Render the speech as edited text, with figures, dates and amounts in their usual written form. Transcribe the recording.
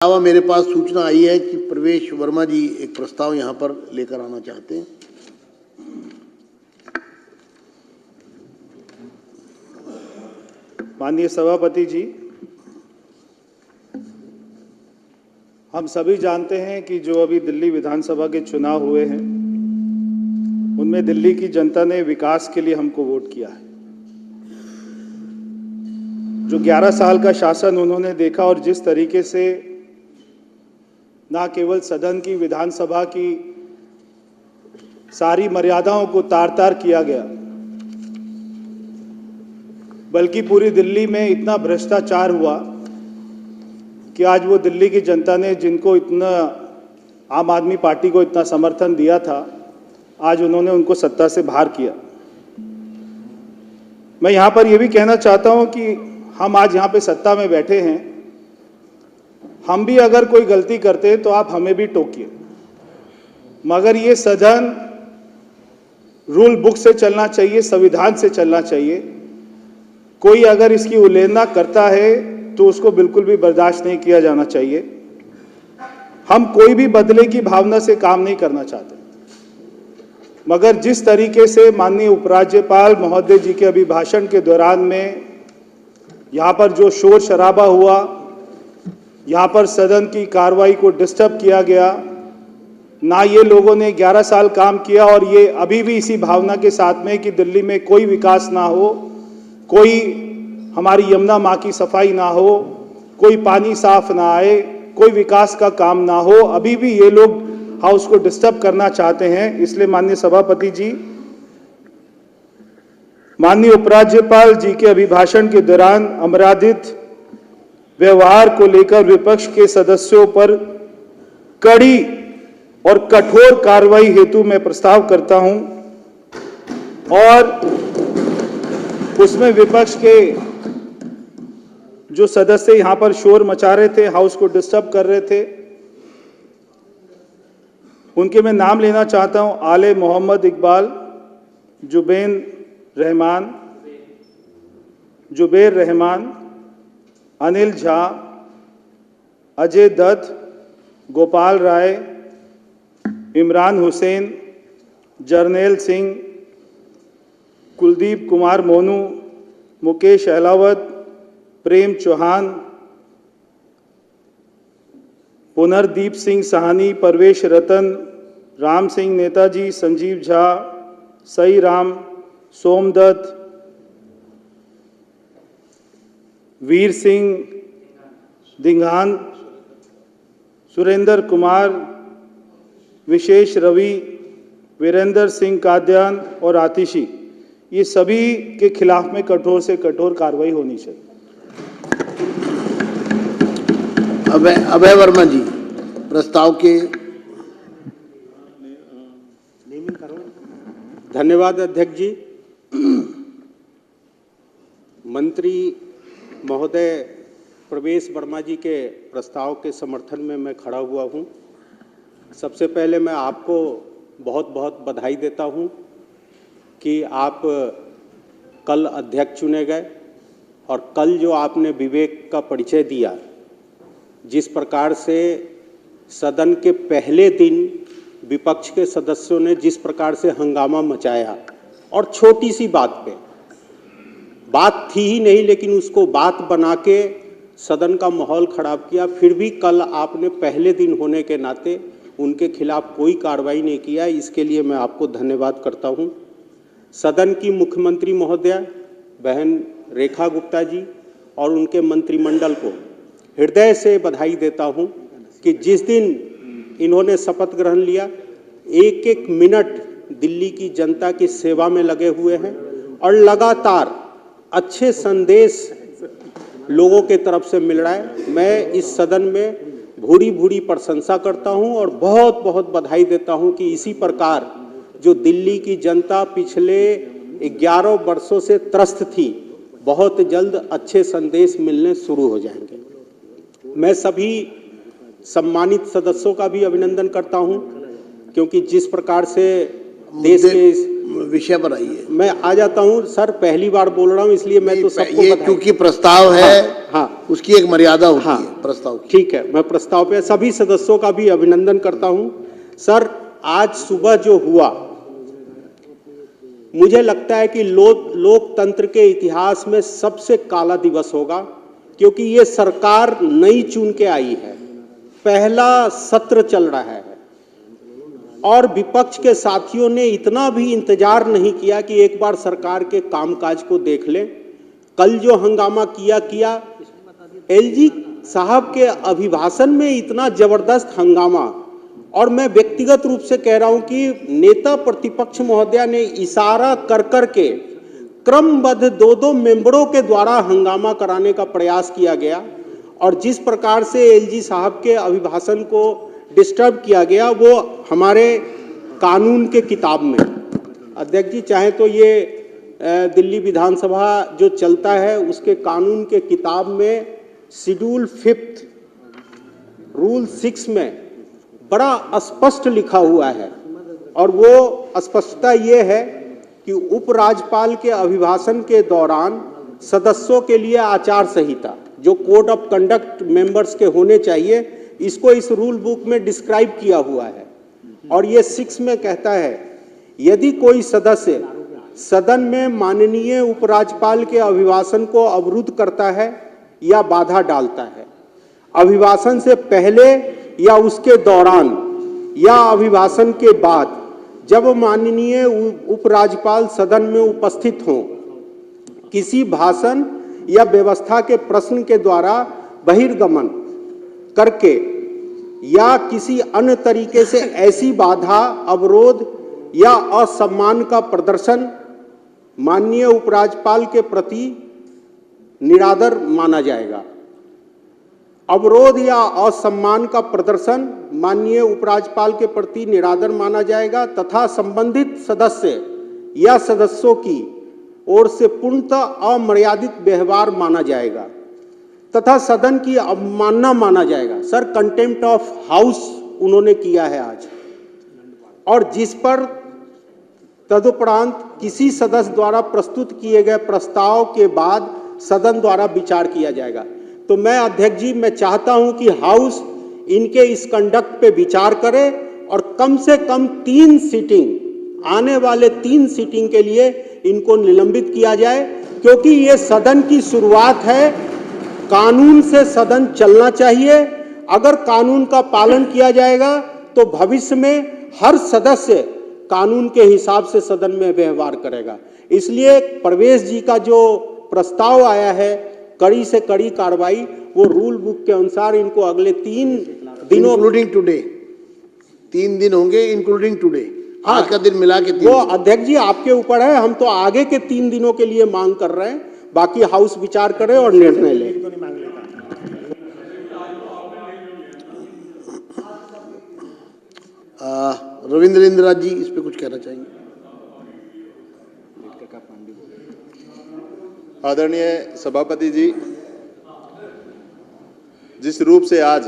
अलावा मेरे पास सूचना आई है कि प्रवेश वर्मा जी एक प्रस्ताव यहां पर लेकर आना चाहते हैं। माननीय सभापति जी, हम सभी जानते हैं कि जो अभी दिल्ली विधानसभा के चुनाव हुए हैं उनमें दिल्ली की जनता ने विकास के लिए हमको वोट किया है। जो 11 साल का शासन उन्होंने देखा और जिस तरीके से ना केवल सदन की, विधानसभा की सारी मर्यादाओं को तार-तार किया गया, बल्कि पूरी दिल्ली में इतना भ्रष्टाचार हुआ कि आज वो दिल्ली की जनता ने जिनको इतना, आम आदमी पार्टी को इतना समर्थन दिया था, आज उन्होंने उनको सत्ता से बाहर किया। मैं यहाँ पर ये भी कहना चाहता हूँ कि हम आज यहाँ पे सत्ता में बैठे हैं, हम भी अगर कोई गलती करते हैं तो आप हमें भी टोकिए, मगर ये सदन रूल बुक से चलना चाहिए, संविधान से चलना चाहिए। कोई अगर इसकी उल्लंघना करता है तो उसको बिल्कुल भी बर्दाश्त नहीं किया जाना चाहिए। हम कोई भी बदले की भावना से काम नहीं करना चाहते, मगर जिस तरीके से माननीय उपराज्यपाल महोदय जी के अभिभाषण के दौरान में यहाँ पर जो शोर शराबा हुआ, यहाँ पर सदन की कार्रवाई को डिस्टर्ब किया गया, ना ये लोगों ने 11 साल काम किया और ये अभी भी इसी भावना के साथ में कि दिल्ली में कोई विकास ना हो, कोई हमारी यमुना माँ की सफाई ना हो, कोई पानी साफ ना आए, कोई विकास का काम ना हो, अभी भी ये लोग हाउस को डिस्टर्ब करना चाहते हैं। इसलिए माननीय सभापति जी, माननीय उपराज्यपाल जी के अभिभाषण के दौरान अपराधित व्यवहार को लेकर विपक्ष के सदस्यों पर कड़ी और कठोर कार्रवाई हेतु मैं प्रस्ताव करता हूं और उसमें विपक्ष के जो सदस्य यहां पर शोर मचा रहे थे, हाउस को डिस्टर्ब कर रहे थे, उनके मैं नाम लेना चाहता हूं। आले मोहम्मद इकबाल, जुबैर रहमान, अनिल झा, अजय दत्त, गोपाल राय, इमरान हुसैन, जर्नैल सिंह, कुलदीप कुमार मोनू, मुकेश अहलावत, प्रेम चौहान, पुनर्दीप सिंह साहनी, परवेश रतन, राम सिंह नेताजी, संजीव झा, सई राम, सोमदत्त, वीर सिंह दिंघान, सुरेंद्र कुमार, विशेष रवि, वीरेंद्र सिंह काद्यान और आतिशी, ये सभी के खिलाफ में कठोर से कठोर कार्रवाई होनी चाहिए। अभय वर्मा जी प्रस्ताव के। धन्यवाद अध्यक्ष जी। मंत्री महोदय प्रवेश वर्मा जी के प्रस्ताव के समर्थन में मैं खड़ा हुआ हूं। सबसे पहले मैं आपको बहुत बहुत बधाई देता हूं कि आप कल अध्यक्ष चुने गए और कल जो आपने विवेक का परिचय दिया, जिस प्रकार से सदन के पहले दिन विपक्ष के सदस्यों ने जिस प्रकार से हंगामा मचाया और छोटी सी बात पे, बात थी ही नहीं लेकिन उसको बात बना के सदन का माहौल खराब किया, फिर भी कल आपने पहले दिन होने के नाते उनके खिलाफ कोई कार्रवाई नहीं किया। इसके लिए मैं आपको धन्यवाद करता हूं। सदन की मुख्यमंत्री महोदया बहन रेखा गुप्ता जी और उनके मंत्रिमंडल को हृदय से बधाई देता हूं कि जिस दिन इन्होंने शपथ ग्रहण लिया, एक एक मिनट दिल्ली की जनता की सेवा में लगे हुए हैं और लगातार अच्छे संदेश लोगों के तरफ से मिल रहा है। मैं इस सदन में भूरी भूरी प्रशंसा करता हूं और बहुत बहुत बधाई देता हूं कि इसी प्रकार जो दिल्ली की जनता पिछले 11 वर्षों से त्रस्त थी, बहुत जल्द अच्छे संदेश मिलने शुरू हो जाएंगे। मैं सभी सम्मानित सदस्यों का भी अभिनंदन करता हूं, क्योंकि जिस प्रकार से देश के विषय पर आइए। मैं आ जाता हूं सर, पहली बार बोल रहा हूं इसलिए मैं तो सबको ये क्योंकि प्रस्ताव है। हाँ, उसकी एक मर्यादा होती है प्रस्ताव की। ठीक है, मैं प्रस्ताव पे सभी सदस्यों का भी अभिनंदन करता हूं। सर, आज सुबह जो हुआ, मुझे लगता है कि लोकतंत्र के इतिहास में सबसे काला दिवस होगा, क्योंकि ये सरकार नई चुन के आई है, पहला सत्र चल रहा है और विपक्ष के साथियों ने इतना भी इंतजार नहीं किया कि एक बार सरकार के कामकाज को देख लें। कल जो हंगामा किया एलजी साहब के अभिभाषण में इतना जबरदस्त हंगामा, और मैं व्यक्तिगत रूप से कह रहा हूं कि नेता प्रतिपक्ष महोदया ने इशारा कर के क्रमबद्ध दो मेंबरों के द्वारा हंगामा कराने का प्रयास किया गया, और जिस प्रकार से एलजी साहब के अभिभाषण को डिस्टर्ब किया गया वो हमारे कानून के किताब में, अध्यक्ष जी चाहे तो ये दिल्ली विधानसभा जो चलता है उसके कानून के किताब में शेड्यूल 5 रूल 6 में बड़ा स्पष्ट लिखा हुआ है, और वो स्पष्टता ये है कि उपराज्यपाल के अभिभाषण के दौरान सदस्यों के लिए आचार संहिता जो कोड ऑफ कंडक्ट मेंबर्स के होने चाहिए, इसको इस रूल बुक में डिस्क्राइब किया हुआ है। और ये 6 में कहता है, यदि कोई सदस्य सदन में माननीय उपराज्यपाल के अभिभाषण को अवरुद्ध करता है या बाधा डालता है, अभिभाषण से पहले या उसके दौरान या अभिभाषण के बाद, जब माननीय उपराज्यपाल सदन में उपस्थित हों, किसी भाषण या व्यवस्था के प्रश्न के द्वारा बहिर्गमन करके या किसी अन्य तरीके से ऐसी बाधा, अवरोध या असम्मान का प्रदर्शन माननीय उपराज्यपाल के प्रति निरादर माना जाएगा। अवरोध या असम्मान का प्रदर्शन माननीय उपराज्यपाल के प्रति निरादर माना जाएगा तथा संबंधित सदस्य या सदस्यों की ओर से पूर्णतः अमर्यादित व्यवहार माना जाएगा तथा सदन की अवमानना माना जाएगा। सर, कंटेम्प्ट ऑफ हाउस उन्होंने किया है आज, और जिस पर तदुपरांत किसी सदस्य द्वारा प्रस्तुत किए गए प्रस्ताव के बाद सदन द्वारा विचार किया जाएगा। तो मैं अध्यक्ष जी, मैं चाहता हूं कि हाउस इनके इस कंडक्ट पे विचार करे और कम से कम 3 सीटिंग, आने वाले 3 सीटिंग के लिए इनको निलंबित किया जाए, क्योंकि ये सदन की शुरुआत है। कानून से सदन चलना चाहिए। अगर कानून का पालन किया जाएगा तो भविष्य में हर सदस्य कानून के हिसाब से सदन में व्यवहार करेगा। इसलिए प्रवेश जी का जो प्रस्ताव आया है, कड़ी से कड़ी कार्रवाई, वो रूल बुक के अनुसार इनको अगले 3 दिनों, इंक्लूडिंग टुडे, 3 दिन होंगे इंक्लूडिंग टुडे, आज का दिन मिला के 3 वो अध्यक्ष जी आपके ऊपर है। हम तो आगे के 3 दिनों के लिए मांग कर रहे हैं, बाकी हाउस विचार करे और निर्णय ले। रविंद्र राज जी इस पे कुछ कहना चाहेंगे? आदरणीय सभापति जी, जिस रूप से आज